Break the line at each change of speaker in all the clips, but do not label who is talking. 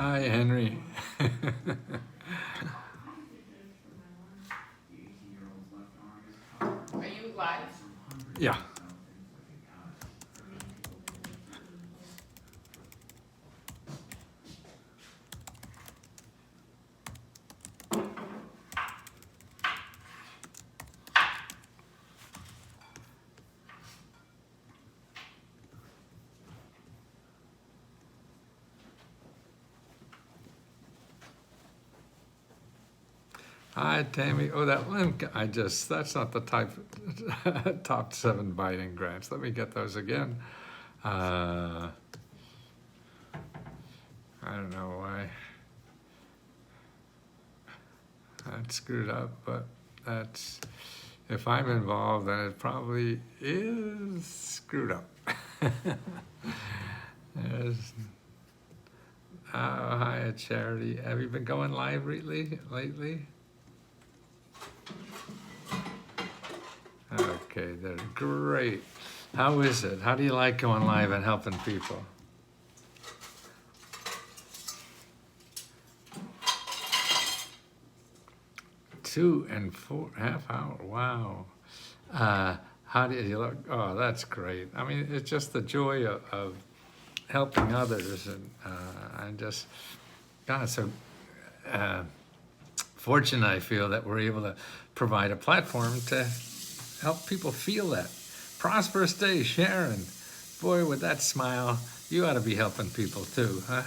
Hi, Henry.
Are you live?
Yeah. Hi, Tammy. Oh, that link, that's not the type, top 7 biting grants. Let me get those again. I don't know why that screwed up, but that's, if I'm involved, then it probably is screwed up. There's, hi, Charity. Have you been going live lately? Okay, they're great. How is it? How do you like going live and helping people? Two and 4.5 hours. Wow. How do you look? Oh, that's great. I mean, it's just the joy of helping others, and I'm just, God, so fortunate. I feel that we're able to provide a platform to help people feel that. Prosperous day, Sharon. Boy, with that smile, you ought to be helping people too. Huh?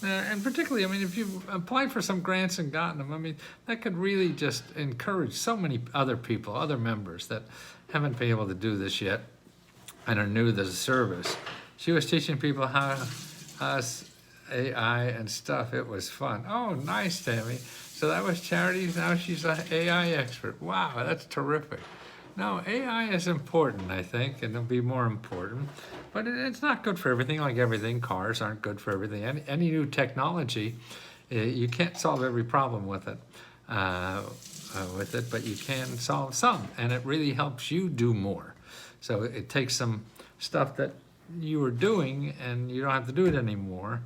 And particularly, I mean, if you've applied for some grants and gotten them, I mean, that could really just encourage so many other people, other members that haven't been able to do this yet and are new to the service. She was teaching people how AI and stuff. It was fun. Oh, nice, Tammy. So that was Charity. Now she's an AI expert. Wow, that's terrific. No, AI is important, I think, and it'll be more important. But it's not good for everything, like everything. Cars aren't good for everything. Any new technology, you can't solve every problem with it, but you can solve some, and it really helps you do more. So it takes some stuff that you were doing, and you don't have to do it anymore,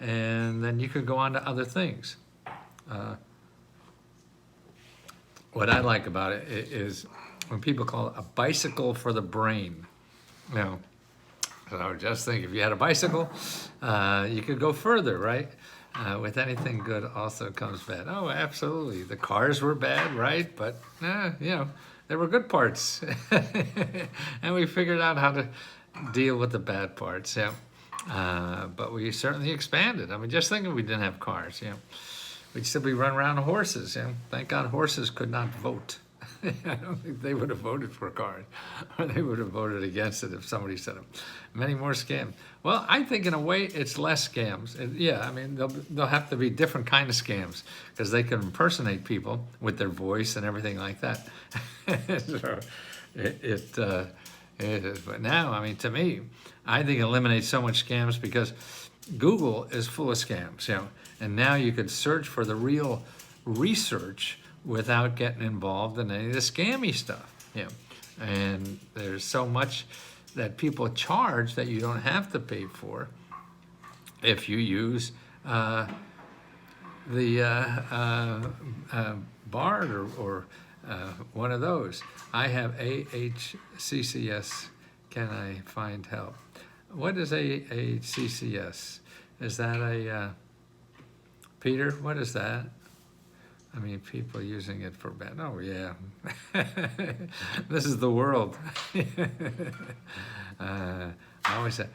and then you could go on to other things. What I like about it is when people call it a bicycle for the brain. You know, so just think, if you had a bicycle, you could go further, right? With anything good also comes bad. Oh, absolutely. The cars were bad, right? But, you know, there were good parts. And we figured out how to deal with the bad parts, yeah. But we certainly expanded. I mean, just think if we didn't have cars, you know. We'd still be running around on horses, you know. Thank God horses could not vote. I don't think they would have voted for cars, or they would have voted against it if somebody said it. Many more scams. Well, I think in a way it's less scams. Yeah, I mean, they'll have to be different kind of scams because they can impersonate people with their voice and everything like that. So it is. But now, I mean, to me, I think it eliminates so much scams because Google is full of scams, you know, and now you could search for the real research without getting involved in any of the scammy stuff, you know. And there's so much that people charge that you don't have to pay for if you use the BARD or one of those. I have AHCCS. Can I find help? What is AHCCS? Is that a Peter? What is that? I mean, people using it for bad. Oh, yeah. This is the world. I always say,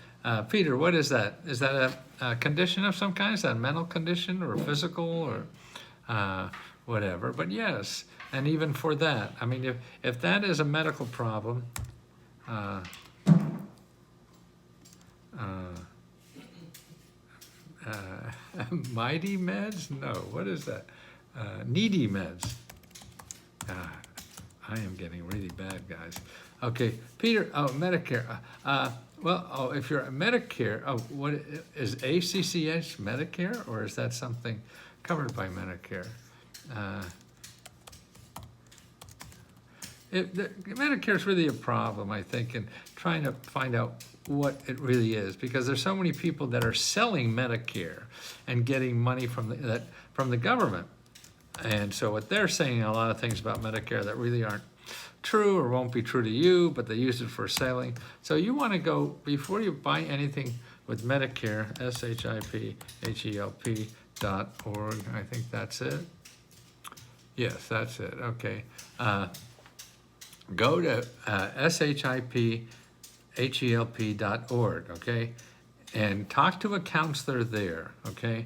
Peter, what is that? Is that a condition of some kind? Is that a mental condition or physical or whatever? But yes, and even for that, I mean, if that is a medical problem, mighty meds? No, what is that? Needy meds. I am getting really bad, guys. Okay, Peter. Oh, Medicare. If you're a Medicare, what is ACCS Medicare, or is that something covered by Medicare? Medicare is really a problem, I think, in trying to find out what it really is, because there's so many people that are selling Medicare and getting money from the government. And so what they're saying, a lot of things about Medicare that really aren't true or won't be true to you, but they use it for selling. So you want to go, before you buy anything with Medicare, SHIPHELP.org, I think that's it. Yes, that's it, okay. Go to SHIPHELP.org, okay? And talk to a counselor there, okay?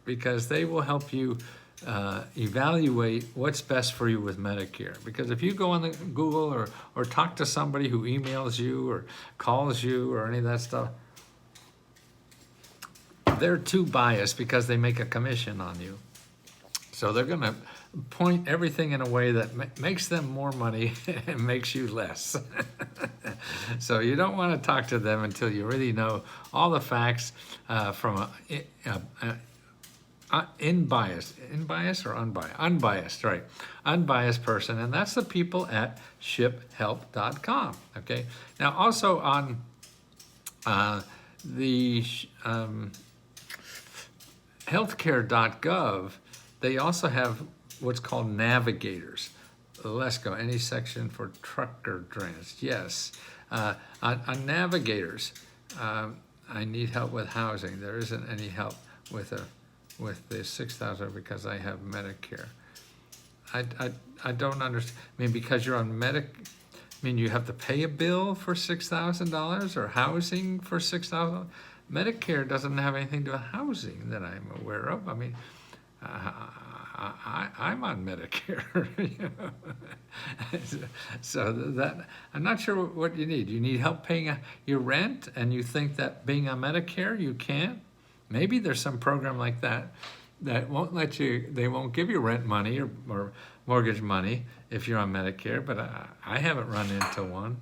Because they will help you evaluate what's best for you with Medicare. Because if you go on the Google or talk to somebody who emails you or calls you or any of that stuff, they're too biased because they make a commission on you. So they're going to point everything in a way that makes them more money and makes you less. So you don't want to talk to them until you really know all the facts from unbiased, right? Unbiased person, and that's the people at shiphelp.com. Okay. Now also on the healthcare.gov, they also have what's called navigators. Let's go. Any section for trucker drains? Yes. On navigators, I need help with housing. There isn't any help with the 6,000 because I have Medicare. I don't understand. I mean, because you're on I mean, you have to pay a bill for $6,000 or housing for $6,000. Medicare doesn't have anything to do with housing that I'm aware of. I mean, I'm on Medicare, you know? So that I'm not sure what you need. You need help paying your rent, and you think that being on Medicare you can't. Maybe there's some program like that won't let you. They won't give you rent money or mortgage money if you're on Medicare. But I haven't run into one.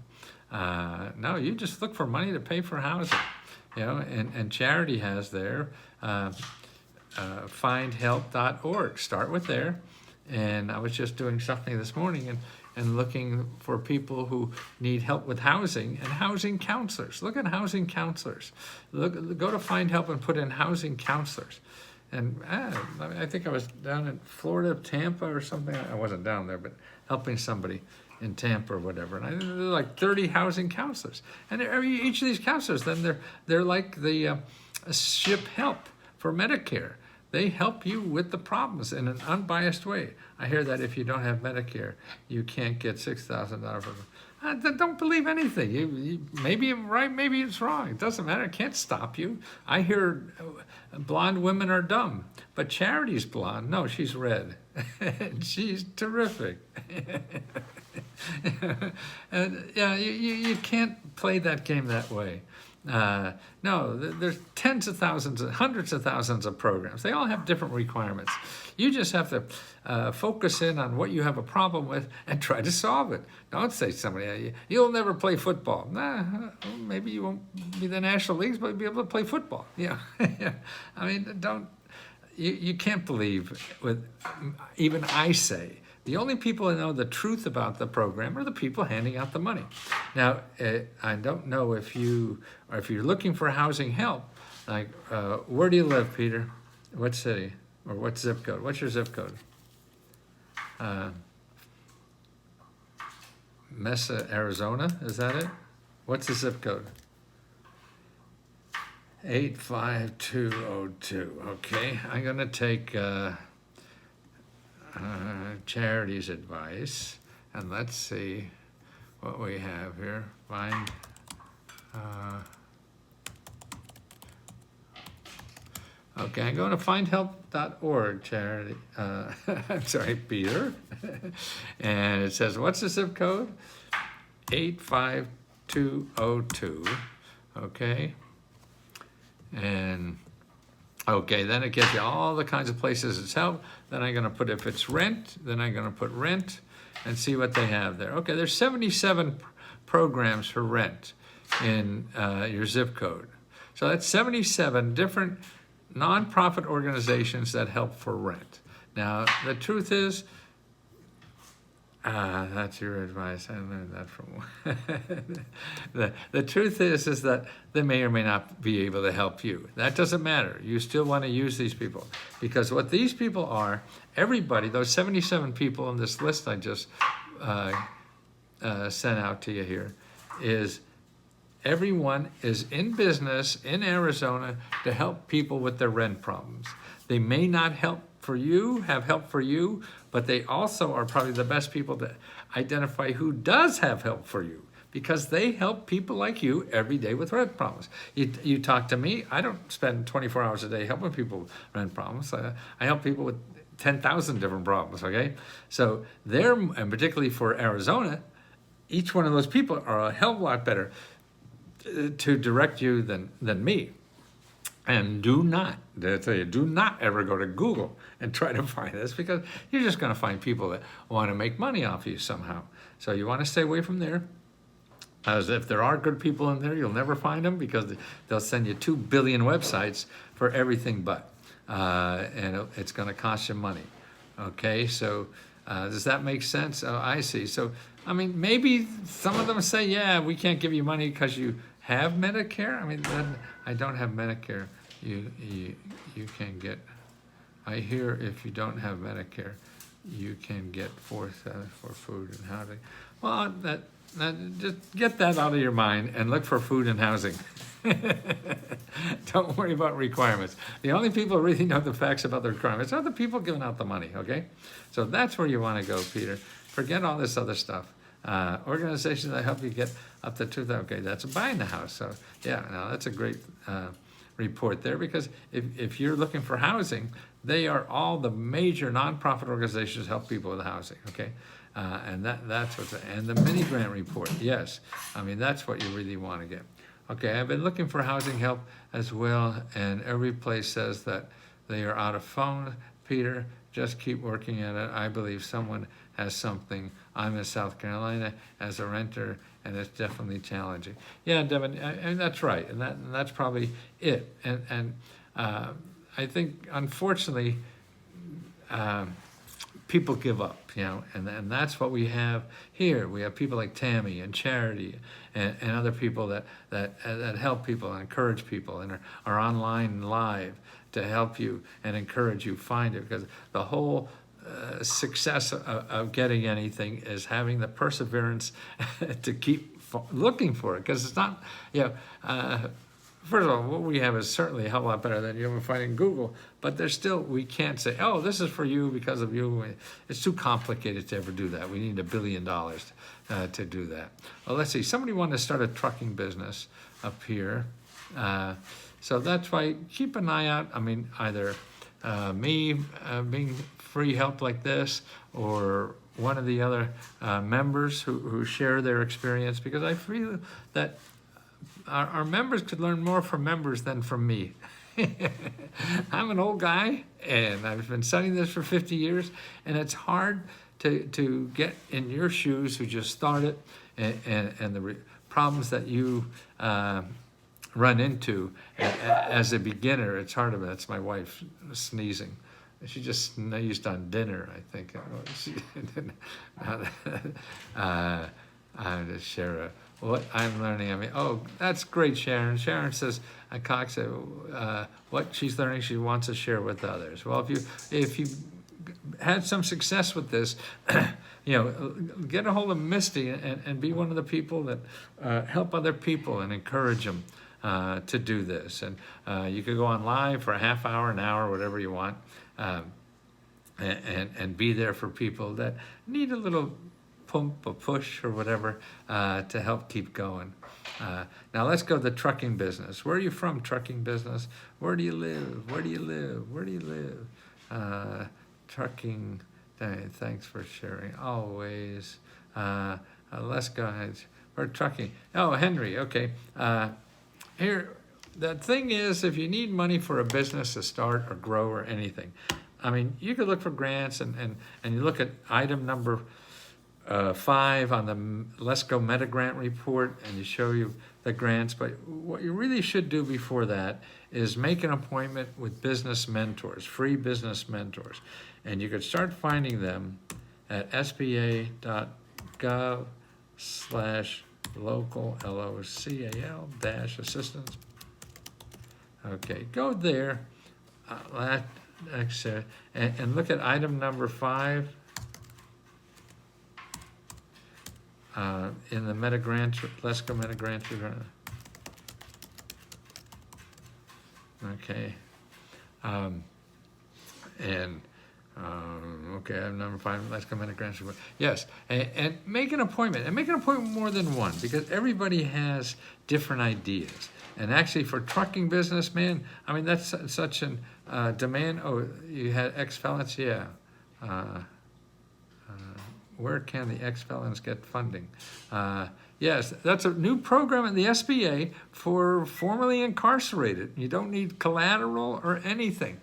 No, you just look for money to pay for housing, you know. And charity has there. Findhelp.org. Start with there. And I was just doing something this morning and looking for people who need help with housing and housing counselors. Look at housing counselors. Go to Find Help and put in housing counselors. And I think I was down in Florida, Tampa or something. I wasn't down there, but helping somebody in Tampa or whatever. And there are like 30 housing counselors. And each of these counselors, then they're like the SHIP Help for Medicare. They help you with the problems in an unbiased way. I hear that if you don't have Medicare, you can't get $6,000. I don't believe anything. You maybe it's right, maybe it's wrong. It doesn't matter. It can't stop you. I hear blonde women are dumb, but Charity's blonde. No, she's red. She's terrific. And yeah, you can't play that game that way. No, there's tens of thousands, hundreds of thousands of programs. They all have different requirements. You just have to focus in on what you have a problem with and try to solve it. Don't say to somebody, you'll never play football. Nah, maybe you won't be the National Leagues, but you'll be able to play football. Yeah, yeah. I mean, you can't believe with, even I say, the only people who know the truth about the program are the people handing out the money. Now, I don't know if you're looking for housing help, like, where do you live, Peter? What city? Or what zip code? What's your zip code? Mesa, Arizona, is that it? What's the zip code? 85202, okay. I'm gonna take Charity's advice, and let's see what we have here. Find okay, I'm going to findhelp.org, Charity. I'm sorry, Peter. And it says, what's the zip code? 85202. Okay. And okay, then it gives you all the kinds of places it's help. Then I'm going to put, if it's rent, then I'm going to put rent and see what they have there. Okay, there's 77 programs for rent in your zip code. So that's 77 different nonprofit organizations that help for rent. Now, the truth is, That's your advice. I learned that from the truth is that they may or may not be able to help you. That doesn't matter. You still want to use these people, because what these people are, everybody, those 77 people on this list I just sent out to you here, is everyone is in business in Arizona to help people with their rent problems. They may not have help for you, but they also are probably the best people to identify who does have help for you, because they help people like you every day with rent problems. You talk to me, I don't spend 24 hours a day helping people with rent problems. I help people with 10,000 different problems, okay? So and particularly for Arizona, each one of those people are a hell of a lot better to direct you than me. And do not ever go to Google and try to find this, because you're just going to find people that want to make money off you somehow. So you want to stay away from there. As if there are good people in there, you'll never find them, because they'll send you 2 billion websites for everything but. And it's going to cost you money. Okay, so does that make sense? Oh, I see. So, I mean, maybe some of them say, yeah, we can't give you money because you have Medicare. I mean, then I don't have Medicare. You can get, I hear if you don't have Medicare, you can get for food and housing. Well, that just get that out of your mind and look for food and housing. Don't worry about requirements. The only people who really know the facts about the requirements are the people giving out the money, okay? So that's where you want to go, Peter. Forget all this other stuff. Organizations that help you get up to 2,000, okay, that's buying the house. So yeah, now that's a great report there, because if you're looking for housing, they are all the major nonprofit organizations help people with housing, okay? And that's what's, and the mini grant report, yes. I mean, that's what you really want to get. Okay, I've been looking for housing help as well, and every place says that they are out of phone. Peter, just keep working at it. I believe someone has something. I'm in South Carolina as a renter, and it's definitely challenging. Yeah, Devin, and that's right, and that's probably it. And I think, unfortunately, people give up, you know, and that's what we have here. We have people like Tammy and Charity and other people that help people and encourage people and are online live to help you and encourage you find it, because the whole success of getting anything is having the perseverance to keep looking for it, because it's not, you know, first of all, what we have is certainly a hell of a lot better than you ever find in Google, but there's still, we can't say, oh, this is for you because of you. It's too complicated to ever do that. We need $1 billion to do that. Well, let's see, somebody wanted to start a trucking business up here. So that's why, keep an eye out. I mean, either me being free help like this, or one of the other members who share their experience, because I feel that our members could learn more from members than from me. I'm an old guy, and I've been studying this for 50 years, and it's hard to get in your shoes who just started, and the problems that you run into as a beginner. It's hard. That's my wife sneezing. She just sneezed on dinner, I think. I'm just share what I'm learning. I mean, oh, that's great, Sharon. Sharon says, Cox, what she's learning, she wants to share with others. Well, if you had some success with this, you know, get a hold of Misty and be one of the people that help other people and encourage them to do this. And you could go on live for a half hour, an hour, whatever you want, and be there for people that need a little pump, a push, or whatever to help keep going. Now let's go to the trucking business. Where are you from, trucking business? Where do you live? Where do you live? Where do you live? Trucking, thanks for sharing, always. Let's go ahead. We're trucking. Oh, Henry, okay. Here, the thing is, if you need money for a business to start or grow or anything, I mean, you could look for grants, and you look at item number 5 on the Let's Go Meta Grant report, and you show you the grants. But what you really should do before that is make an appointment with business mentors, free business mentors. And you could start finding them at sba.gov/local, LOCAL dash assistance. Okay, go there, and look at item number 5 in the meta-grant, LESCO meta-grant. Okay. Okay, item number 5, let's come in at grant report. Yes, and make an appointment, and make an appointment more than one, because everybody has different ideas. And actually, for trucking business, man, I mean, that's such an demand. Oh, you had ex-felons? Yeah. Where can the ex-felons get funding? Yes, that's a new program in the SBA for formerly incarcerated. You don't need collateral or anything.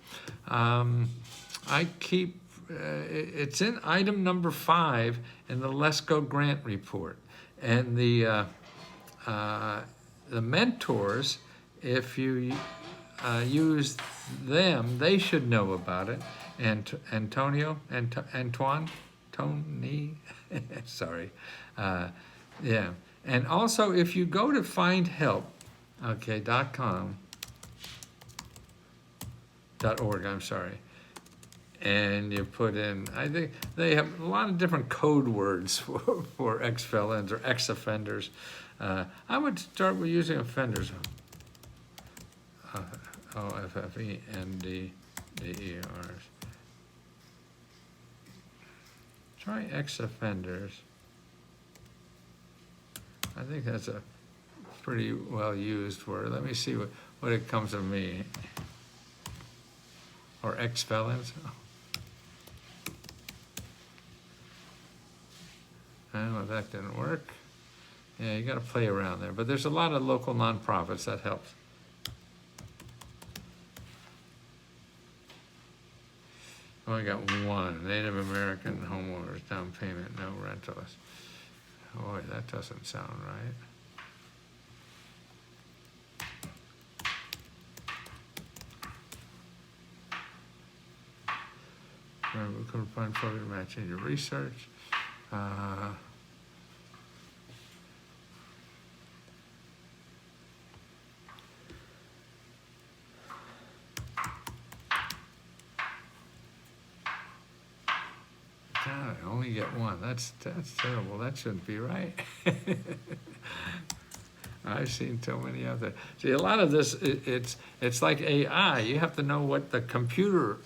I keep, it's in item number 5 in the LESCO grant report. And the mentors, if you use them, they should know about it. And Antoine, Tony, sorry. Yeah, and also if you go to findhelp, okay, .org, I'm sorry, and you put in, I think they have a lot of different code words for ex-felons or ex-offenders. I would start with using offenders. OFFENDERS. Try ex-offenders. I think that's a pretty well used word. Let me see what it comes to me. Or ex-felons. Well, that didn't work. Yeah, you got to play around there. But there's a lot of local nonprofits that helps. Oh, I got one. Native American homeowners down payment, no rentals. Boy, that doesn't sound right. Remember, we couldn't find program matching your research. God, I only get one. That's terrible. That shouldn't be right. I've seen so many other. See, a lot of this, it's like AI. You have to know what the computer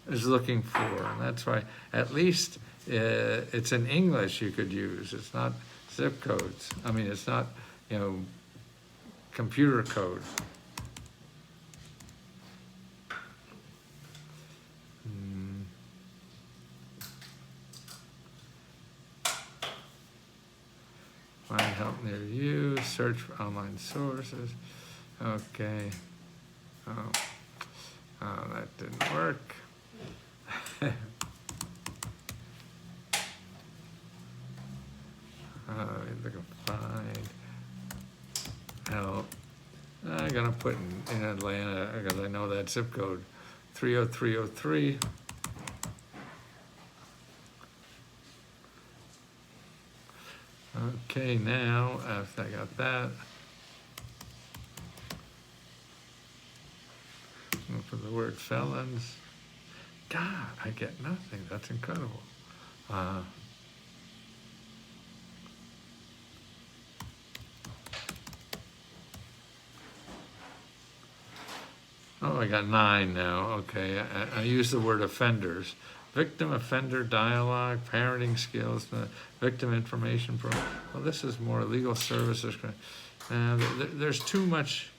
is looking for, and that's why at least it's in English you could use. It's not zip codes. I mean, it's not, computer code. Find help near you, search for online sources. Okay. Oh, that didn't work. Look at find help. I'm gonna put in Atlanta because I know that zip code, 30303. Okay, now after I got that, look for the word felons. God, I get nothing. That's incredible. Oh, I got 9 now. Okay, I use the word offenders. Victim offender dialogue, parenting skills, victim information program. Well, this is more legal services. There's too much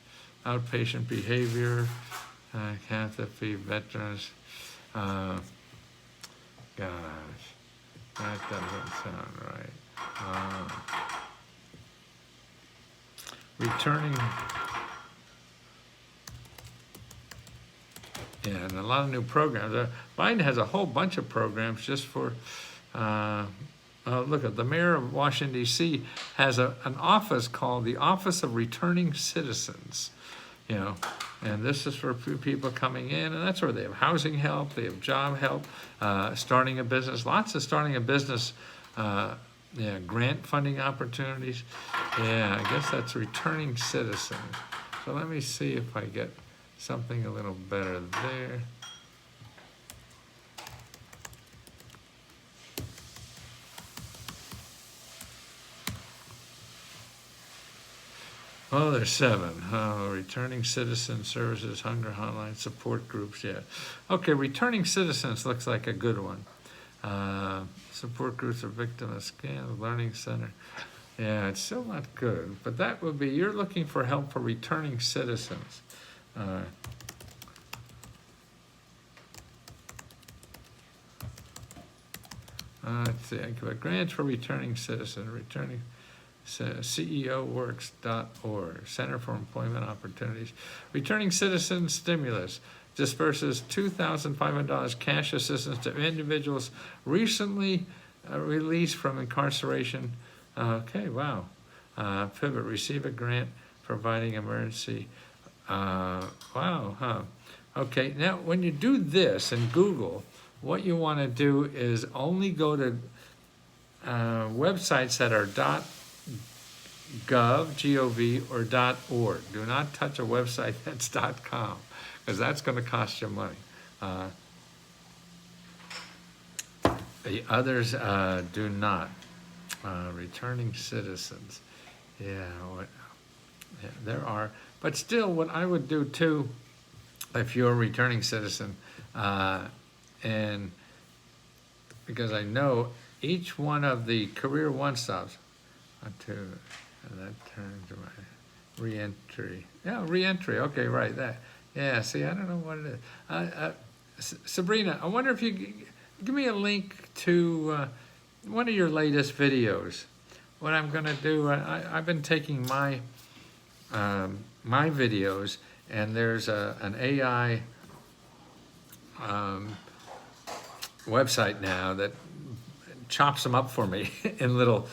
outpatient behavior, Catholic fee, veterans. Gosh, that doesn't sound right. Returning. Yeah, and a lot of new programs. Biden has a whole bunch of programs just for, look at the mayor of Washington, D.C. has an office called the Office of Returning Citizens. And this is for people coming in, and that's where they have housing help, they have job help, starting a business, lots of starting a business, yeah, grant funding opportunities. Yeah, I guess that's returning citizens. So let me see if I get something a little better there. Oh, there's 7. Oh, returning citizen services, hunger hotline, support groups, yeah. Okay, returning citizens looks like a good one. Support groups are victim of scam, learning center. Yeah, it's still not good, but that would be, you're looking for help for returning citizens. Let's see, grants for returning citizens, returning. CEOworks.org, Center for Employment Opportunities. Returning Citizen Stimulus disperses $2,500 cash assistance to individuals recently released from incarceration. Okay, wow. Pivot, receive a grant providing emergency. Wow, huh. Okay, now when you do this in Google, what you want to do is only go to websites that are .gov, G-O-V, or .org. Do not touch a website that's .com, because that's going to cost you money. The others do not. Returning citizens. Yeah, there are. But still, what I would do too, if you're a returning citizen, and because I know each one of the career one-stops, that turns to my reentry. Yeah, reentry. Okay, right. That. Yeah. See, I don't know what it is. Sabrina, I wonder if you give me a link to one of your latest videos. What I'm going to do, I've been taking my my videos, and there's an AI website now that chops them up for me in little,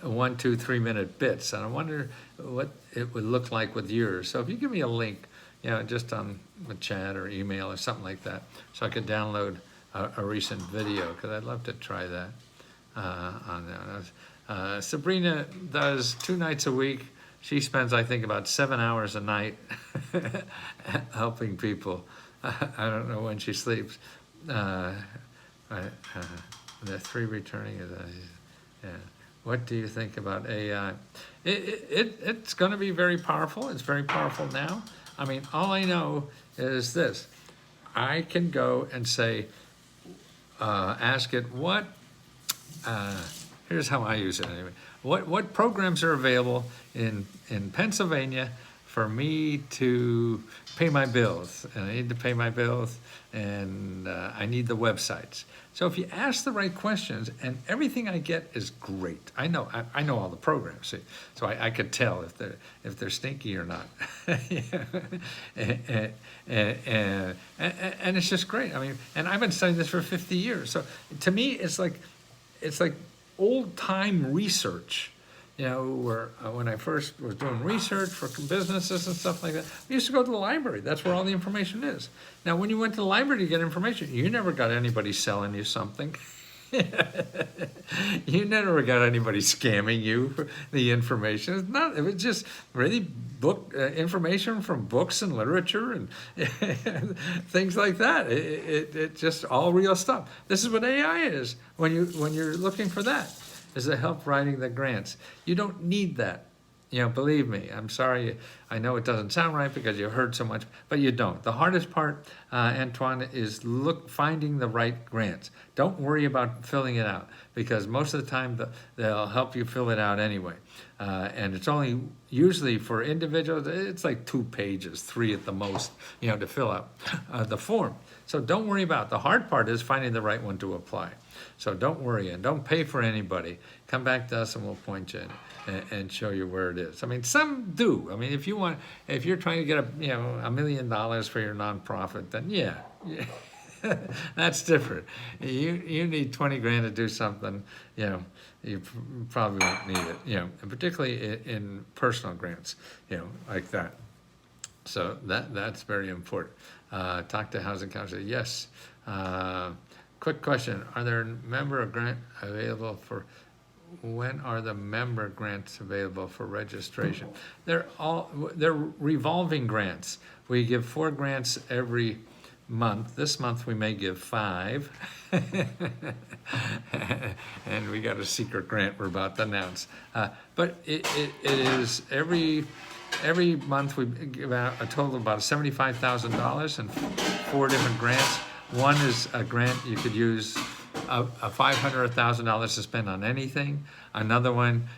1, 2, 3 minute bits, and I wonder what it would look like with yours. So if you give me a link, just on the chat or email or something like that, so I could download a recent video, because I'd love to try that on that. Sabrina does 2 nights a week. She spends, I think, about 7 hours a night helping people. I don't know when she sleeps. The 3 returning is, yeah. What do you think about AI? It's going to be very powerful. It's very powerful now. I mean, all I know is this. I can go and say, ask it what, here's how I use it anyway. What programs are available in Pennsylvania for me to pay my bills? And I need to pay my bills, and I need the websites. So if you ask the right questions, and everything I get is great. I know all the programs, see? So I could tell if they're stinky or not. and it's just great. I mean, and I've been studying this for 50 years. So to me, it's like old time research. Where when I first was doing research for businesses and stuff like that, we used to go to the library. That's where all the information is. Now, when you went to the library to get information, you never got anybody selling you something. You never got anybody scamming you for the information. It was just really book information from books and literature and things like that. It just all real stuff. This is what AI is when you're looking for that. Is to help writing the grants. You don't need that. Believe me, I'm sorry, I know it doesn't sound right because you heard so much, but you don't. The hardest part, Antoine, is finding the right grants. Don't worry about filling it out, because most of the time they'll help you fill it out anyway. And it's only usually for individuals, it's like 2 pages, 3 at the most, to fill out the form. So don't worry about it. The hard part is finding the right one to apply. So don't worry, and don't pay for anybody. Come back to us and we'll point you in and show you where it is. I mean, some do. I mean, if you're trying to get $1 million for your nonprofit, then yeah, that's different. You need 20 grand to do something, you probably won't need it, and particularly in personal grants, like that. So that's very important. Talk to housing counselor. Yes. Quick question: are there member grant available for? When are the member grants available for registration? They're revolving grants. We give 4 grants every month. This month we may give 5. And we got a secret grant we're about to announce. But it is every month we give out a total of about $75,000 and 4 different grants. One is a grant you could use a $500 or $1,000 to spend on anything. Another one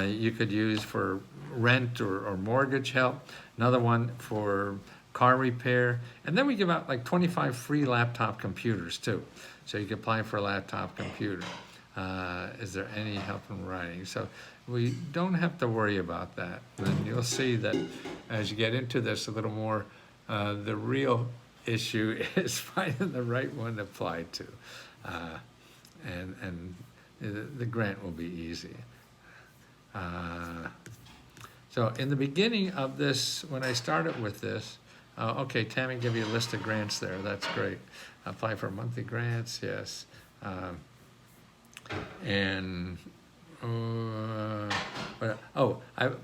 you could use for rent or mortgage help. Another one for car repair. And then we give out like 25 free laptop computers too. So you can apply for a laptop computer. Is there any help in writing? So we don't have to worry about that. And you'll see that as you get into this a little more, the real issue is finding the right one to apply to. And the grant will be easy. So in the beginning of this, when I started with this, okay, Tammy give you a list of grants there. That's great. Apply for monthly grants, yes. I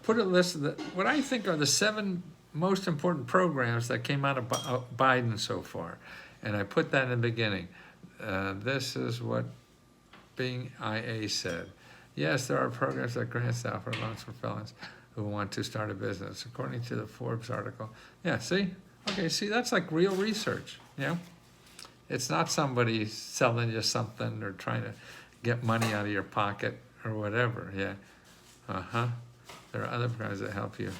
put a list of what I think are the 7 most important programs that came out of Biden so far. And I put that in the beginning. This is what Bing IA said. Yes, there are programs that grants out for loans for felons who want to start a business, according to the Forbes article. Yeah, see? Okay, see, that's like real research, yeah? It's not somebody selling you something or trying to get money out of your pocket or whatever, yeah. There are other programs that help you,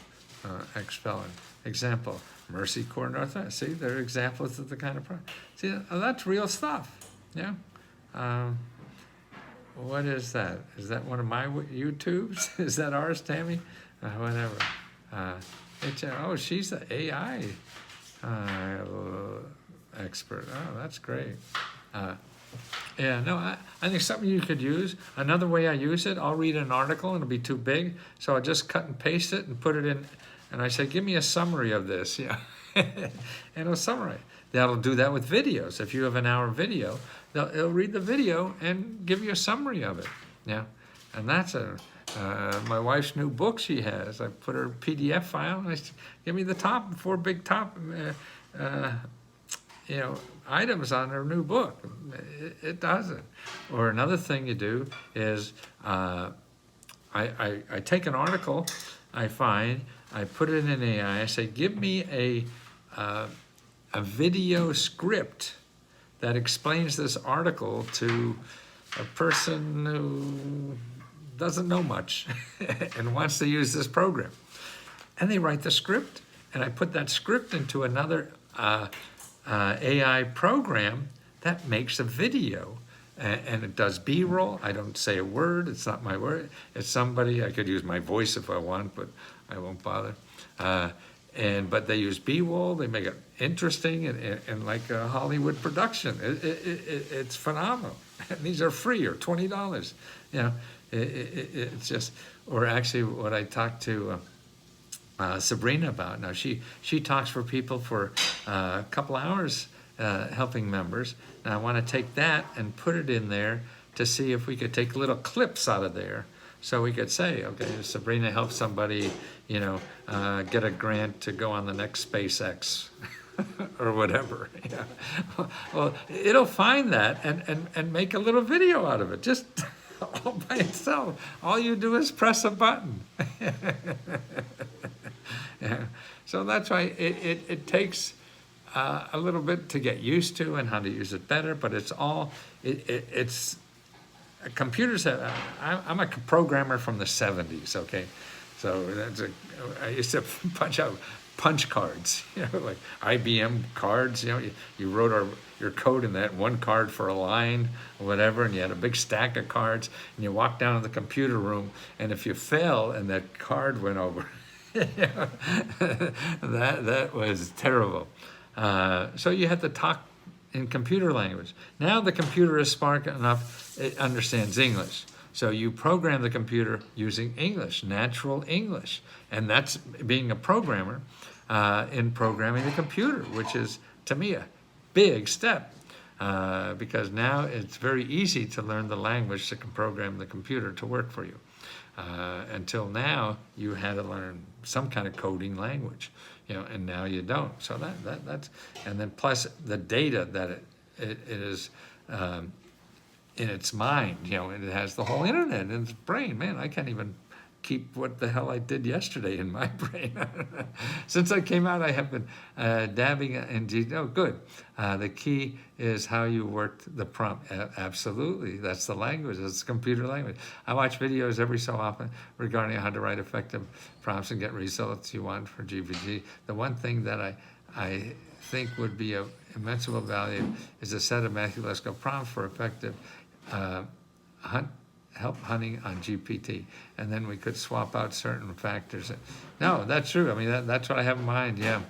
ex-felon. Example, Mercy Corps Northwest. See, they're examples of the kind of program. See, that's real stuff, yeah? What is that? Is that one of my YouTubes? Is that ours, Tammy? Whatever. Oh, she's the AI expert. Oh, that's great. Yeah, no, I think something you could use. Another way I use it, I'll read an article and it'll be too big, so I'll just cut and paste it and put it in, and I say, give me a summary of this, yeah. And it'll summarize. That'll do that with videos. If you have an hour video, it'll read the video and give you a summary of it, yeah. And that's my wife's new book she has. I put her PDF file and I said, give me the top 4 big top items on her new book. It doesn't. Or another thing you do is I take an article I find, I put it in AI, I say, give me a video script that explains this article to a person who doesn't know much and wants to use this program. And they write the script, and I put that script into another AI program that makes a video. And it does B-roll. I don't say a word. It's not my word. It's somebody. I could use my voice if I want, but I won't bother. But they use B-roll. They make it interesting and like a Hollywood production. It's phenomenal. And these are free or $20. You know, it's just. Or actually, what I talked to Sabrina about. Now she talks for people for a couple hours, helping members. Now I want to take that and put it in there to see if we could take little clips out of there. So we could say, okay, Sabrina helped somebody, get a grant to go on the next SpaceX or whatever. Yeah. Well, it'll find that and make a little video out of it, just all by itself. All you do is press a button. Yeah. So that's why it takes a little bit to get used to and how to use it better, but it's all, it's computers have, I'm a programmer from the 70s, okay? So I used to punch out punch cards, like IBM cards, you wrote your code in that one card for a line or whatever, and you had a big stack of cards, and you walked down to the computer room, and if you fell and that card went over, that was terrible. So you had to talk in computer language. Now the computer is smart enough, it understands English. So you program the computer using English, natural English. And that's being a programmer. in programming the computer, which is, to me, a big step. Because now it's very easy to learn the language that can program the computer to work for you. Until now, you had to learn some kind of coding language, and now you don't. So that's, and then plus the data that it is in its mind, it has the whole internet in its brain. Man, I can't even keep what the hell I did yesterday in my brain. Since I came out, I have been dabbing in. Oh, good. The key is how you worked the prompt. Absolutely, that's the language. It's computer language. I watch videos every so often regarding how to write effective prompts and get results you want for GPT. The one thing that I think would be of immense value is a set of mathematical prompts for effective help hunting on GPT, and then we could swap out certain factors. No, that's true. I mean, that's what I have in mind. Yeah,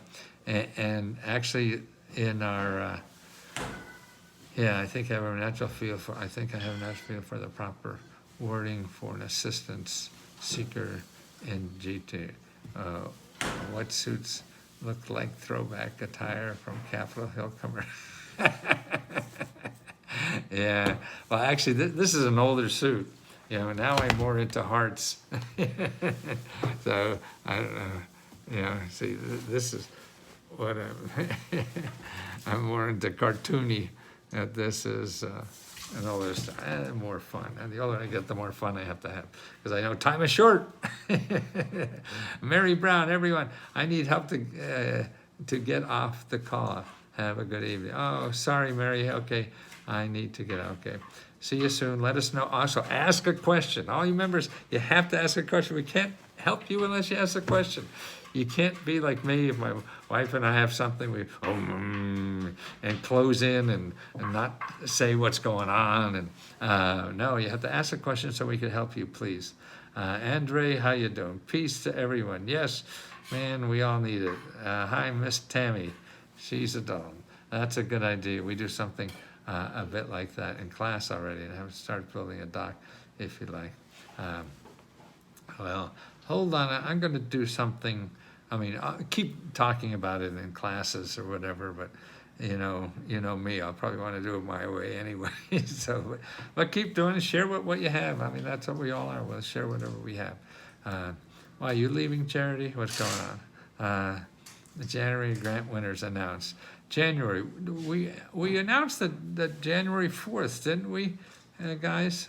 and actually, in our I think I have a natural feel for. I think I have a natural feel for the proper wording for an assistance seeker in G2. What suits look like throwback attire from Capitol Hill commercial? Yeah, well, actually, this is an older suit. Now I'm more into hearts. So I don't know. See, this is what I'm more into cartoony. This is an older style, more fun. And the older I get, the more fun I have to have, because I know time is short. Mary Brown, everyone, I need help to get off the call. Have a good evening. Oh, sorry, Mary. Okay. I need to get out. Okay. See you soon. Let us know. Also, ask a question. All you members, you have to ask a question. We can't help you unless you ask a question. You can't be like me. If my wife and I have something, we and close in and not say what's going on. And no, you have to ask a question so we can help you, please. Andre, how you doing? Peace to everyone. Yes, man, we all need it. Hi, Miss Tammy. She's a doll. That's a good idea. We do something a bit like that in class already, and have start building a doc if you like. Well, hold on. I'm going to do something. I mean, I'll keep talking about it in classes or whatever, but you know me. I'll probably want to do it my way anyway. So, but keep doing it. Share what you have. I mean, that's what we all are. We'll share whatever we have. Why are you leaving, Charity? What's going on? The January grant winners announced. January, we announced that January 4th, didn't we, guys?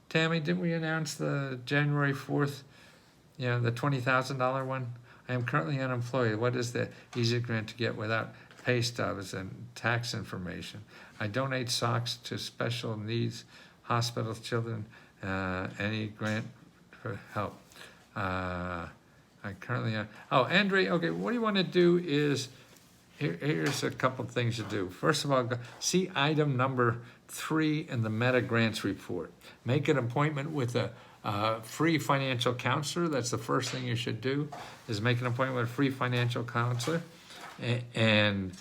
Tammy, didn't we announce the January 4th, the $20,000 one? I am currently unemployed. What is the easiest grant to get without pay stubs and tax information? I donate socks to special needs hospitals, children, any grant for help. I currently, Andre, okay, what you want to do is, here's a couple things to do. First of all, see item number 3 in the Meta Grants report. Make an appointment with a free financial counselor. That's the first thing you should do, is make an appointment with a free financial counselor and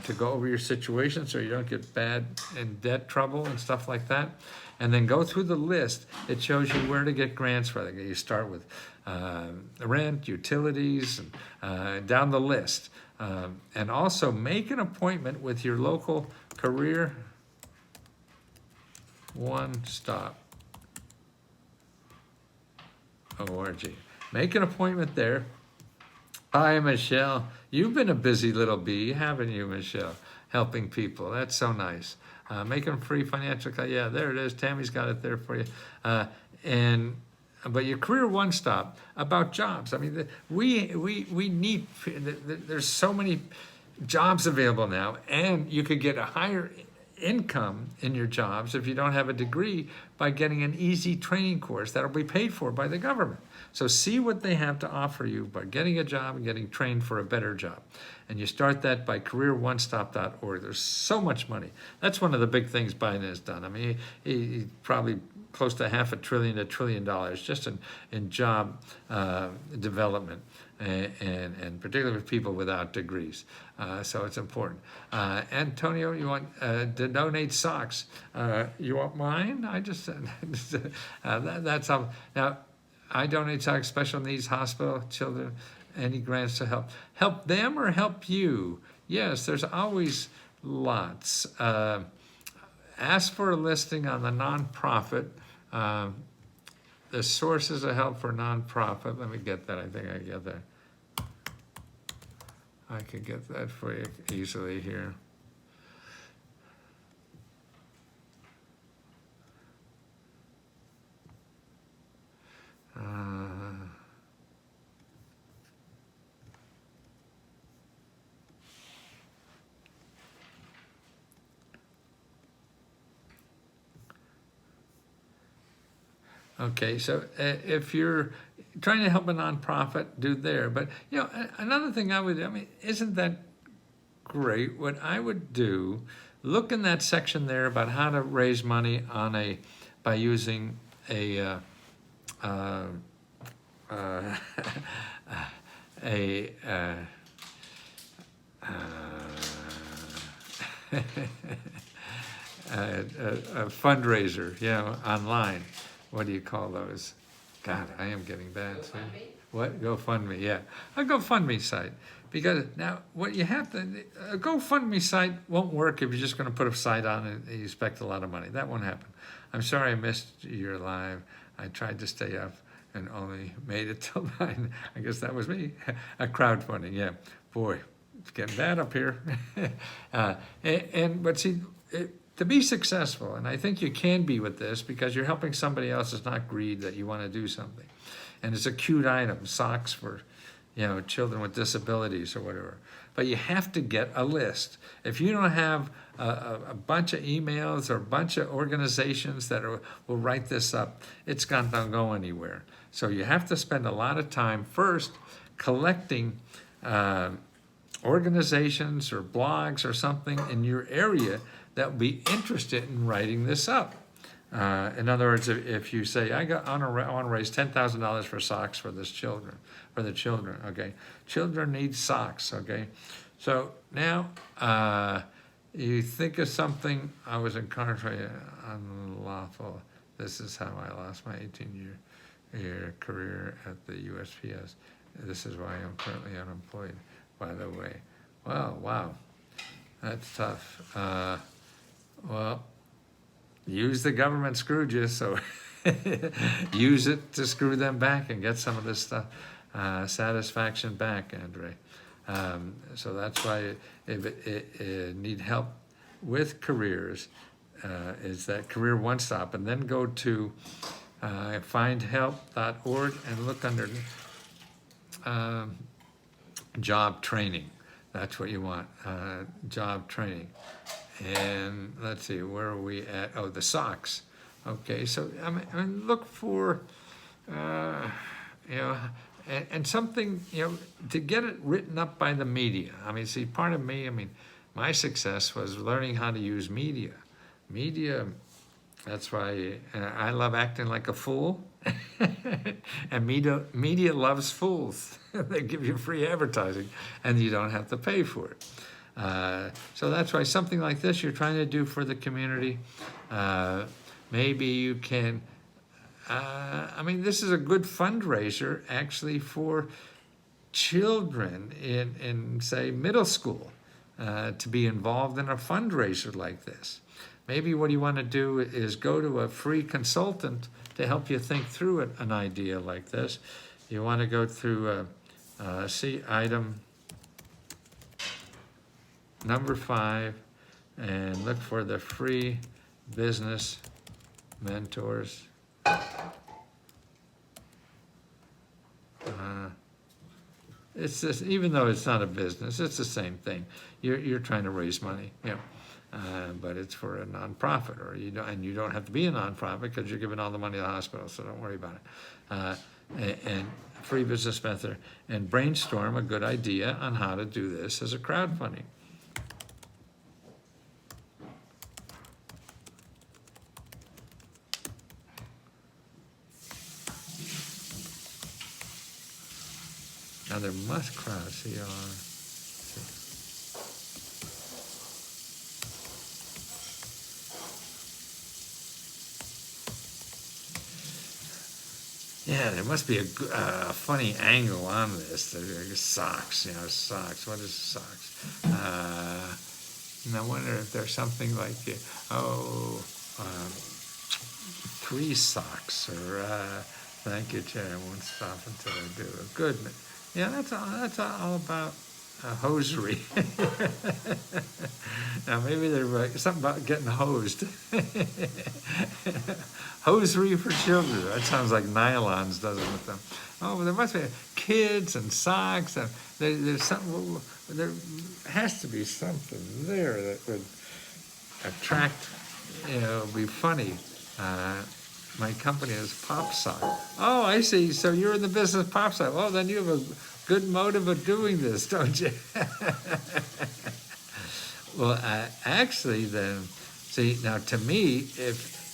to go over your situation so you don't get bad in debt trouble and stuff like that. And then go through the list. It shows you where to get grants for. You start with rent, utilities, and down the list. And also make an appointment with your local career one-stop org. Make an appointment there. Hi, Michelle. You've been a busy little bee, haven't you, Michelle? Helping people. That's so nice. Make them free financial. Yeah, there it is. Tammy's got it there for you. But your career one-stop about jobs. I mean, we need. There's so many jobs available now, and you could get a higher income in your jobs if you don't have a degree by getting an easy training course that'll be paid for by the government. So see what they have to offer you by getting a job and getting trained for a better job. And you start that by careeronestop.org. There's so much money. That's one of the big things Biden has done. I mean, he probably close to $500 billion to $1 trillion just in job development. And particularly with people without degrees. So it's important. Antonio, you want to donate socks. You want mine? I just said, that's how. Now, I donate socks, special needs hospital, children, any grants to help them or help you? Yes, there's always lots. Ask for a listing on the nonprofit. The sources of help for nonprofit. Let me get that. I think I get that. I could get that for you easily here. Okay, so if you're trying to help a nonprofit, do there. But you know, another thing I mean, isn't that great? What I would do, look in that section there about how to raise money on by using a a fundraiser, online. What do you call those? God, I am getting bad. What? GoFundMe, yeah. A GoFundMe site. Because now, what you have to, a GoFundMe site won't work if you're just going to put a site on and you expect a lot of money. That won't happen. I'm sorry I missed your live. I tried to stay up and only made it till 9. I guess that was me. A crowdfunding, yeah. Boy, it's getting bad up here. But see, to be successful, and I think you can be with this because you're helping somebody else. It's not greed that you want to do something. And it's a cute item, socks for, children with disabilities or whatever. But you have to get a list. If you don't have a bunch of emails or a bunch of organizations that will write this up, it's not going to go anywhere. So you have to spend a lot of time first collecting organizations or blogs or something in your area that will be interested in writing this up. In other words, if you say, I want to raise $10,000 for socks for the children, okay? Children need socks, okay? So now you think of something, I was incarcerated, unlawful. This is how I lost my 18-year career at the USPS. This is why I'm currently unemployed, by the way. Well, wow, that's tough. Well, use the government screwed you, so use it to screw them back and get some of this stuff, satisfaction back, Andre. So that's why if it need help with careers, is that career one stop, and then go to findhelp.org and look under job training. That's what you want, job training. And let's see, where are we at? Oh, the socks. Okay, so I mean look for, and something, to get it written up by the media. I mean, see, part of me, my success was learning how to use media. Media, that's why I love acting like a fool. And media loves fools. They give you free advertising and you don't have to pay for it. So that's why something like this you're trying to do for the community. Maybe you can, this is a good fundraiser actually for children in say, middle school to be involved in a fundraiser like this. Maybe what you want to do is go to a free consultant to help you think through an idea like this. You want to go through, see item number 5 and look for the free business mentors. It's just, even though it's not a business, it's the same thing. You're trying to raise money, but it's for a nonprofit, and you don't have to be a nonprofit because you're giving all the money to the hospital, so don't worry about it. And free business method, and brainstorm a good idea on how to do this as a crowdfunding. Now there must crowd, Yeah, there must be a funny angle on this. Socks, socks. What is socks? And I wonder if there's something like, three socks, or thank you, Chair. I won't stop until I do. Good. Yeah, that's all about hosiery. Now maybe there's something about getting hosed. Hosiery for children. That sounds like nylons, doesn't it? Them. Oh, but there must be kids and socks. And there's something. There has to be something there that would attract. Be funny. My company is Pop Sock. Oh, I see. So you're in the business of Pop Sock. Well, then you have a good motive of doing this, don't you? Well, actually, then, see, now to me,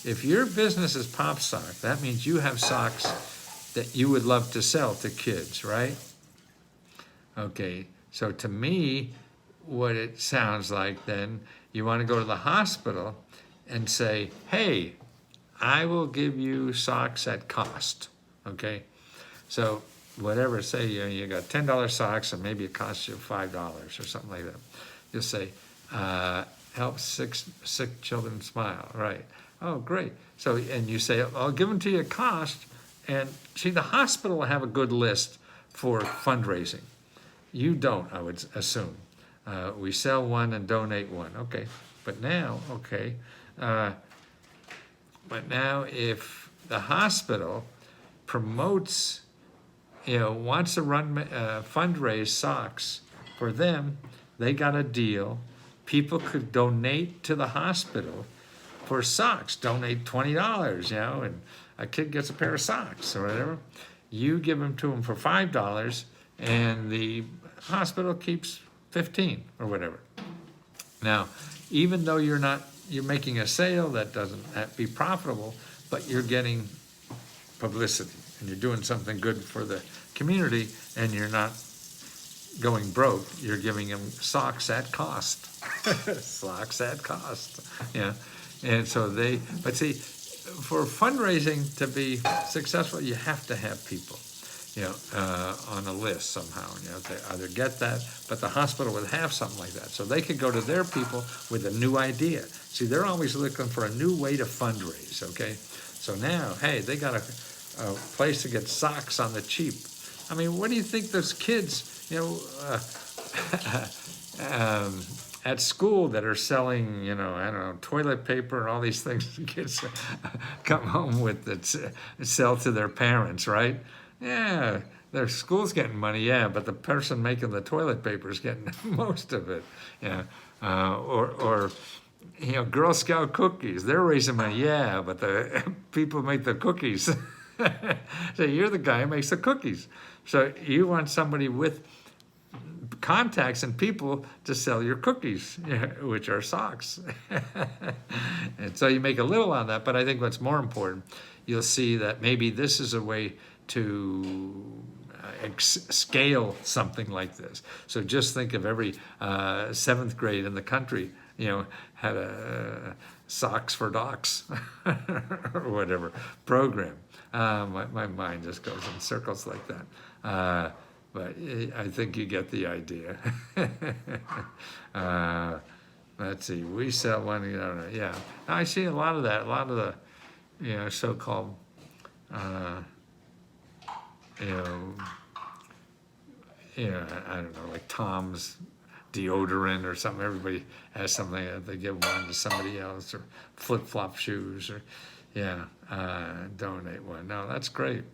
if your business is Pop Sock, that means you have socks that you would love to sell to kids, right? Okay, so to me, what it sounds like then, you want to go to the hospital and say, hey, I will give you socks at cost, okay? So whatever, say you got $10 socks and maybe it costs you $5 or something like that. You'll say, help sick children smile, right? Oh, great. So, and you say, I'll give them to you at cost, and see, the hospital will have a good list for fundraising. You don't, I would assume. We sell one and donate one, okay. But now, if the hospital promotes, wants to run fundraise socks for them, they got a deal. People could donate to the hospital for socks. Donate $20, and a kid gets a pair of socks or whatever. You give them to them for $5, and the hospital keeps 15 or whatever. Now, even though you're making a sale that doesn't be profitable, but you're getting publicity and you're doing something good for the community, and you're not going broke. You're giving them socks at cost. Socks at cost. Yeah. And so but see, for fundraising to be successful, you have to have people, on a list somehow. They either get that, but the hospital would have something like that. So they could go to their people with a new idea. See, they're always looking for a new way to fundraise, okay? So now, hey, they got a place to get socks on the cheap. I mean, what do you think those kids, at school that are selling, I don't know, toilet paper and all these things kids come home with that sell to their parents, right? Yeah, their school's getting money, yeah, but the person making the toilet paper is getting most of it. Yeah, or Girl Scout cookies, they're raising money, yeah, but the people make the cookies. So you're the guy who makes the cookies. So you want somebody with contacts and people to sell your cookies, which are socks. And so you make a little on that, but I think what's more important, you'll see that maybe this is a way to scale something like this. So just think of every 7th grade in the country, had a Socks for Docs or whatever program. My mind just goes in circles like that. But I think you get the idea. Let's see, we sell one, yeah. I see a lot of that, a lot of the, so-called, I don't know, like Tom's deodorant or something. Everybody has something that they give one to somebody else, or flip-flop shoes, or donate one. No, that's great.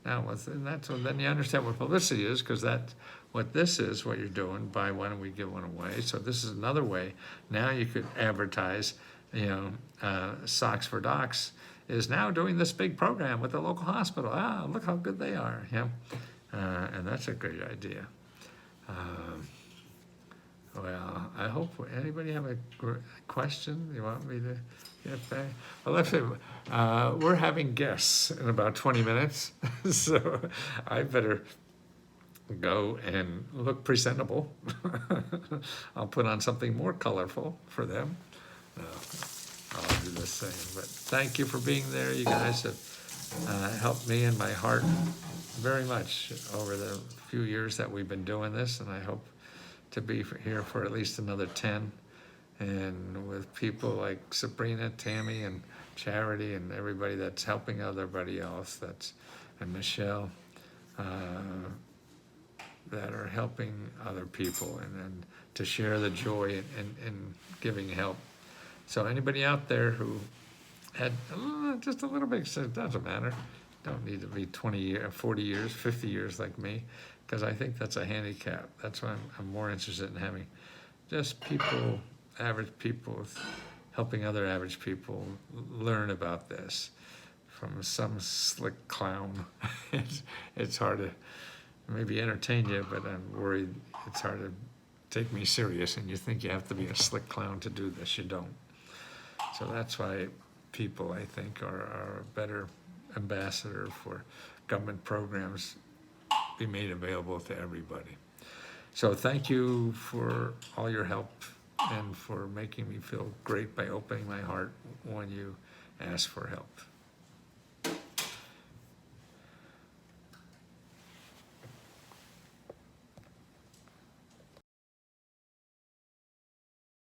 Now, then you understand what publicity is, because that's what this is, what you're doing. Buy one and we give one away. So this is another way. Now you could advertise, Socks for Docs is now doing this big program with the local hospital. Look how good they are. And that's a great idea. Well, I hope, anybody have a question you want me to get back? Well, let's see, we're having guests in about 20 minutes, so I better go and look presentable. I'll put on something more colorful for them. I'll do the same, but thank you for being there. You guys have helped me in my heart very much over the few years that we've been doing this, and I hope to be here for at least another 10. And with people like Sabrina, Tammy, and Charity, and everybody that's helping everybody else, and Michelle, that are helping other people, and to share the joy in giving help. So anybody out there who had just a little bit, it doesn't matter. Don't need to be 20 years, 40 years, 50 years like me, because I think that's a handicap. That's why I'm more interested in having just people, average people, helping other average people learn about this from some slick clown. It's hard to maybe entertain you, but I'm worried it's hard to take me serious, and you think you have to be a slick clown to do this. You don't. So that's why people, I think, are a better ambassador for government programs be made available to everybody. So thank you for all your help and for making me feel great by opening my heart when you ask for help.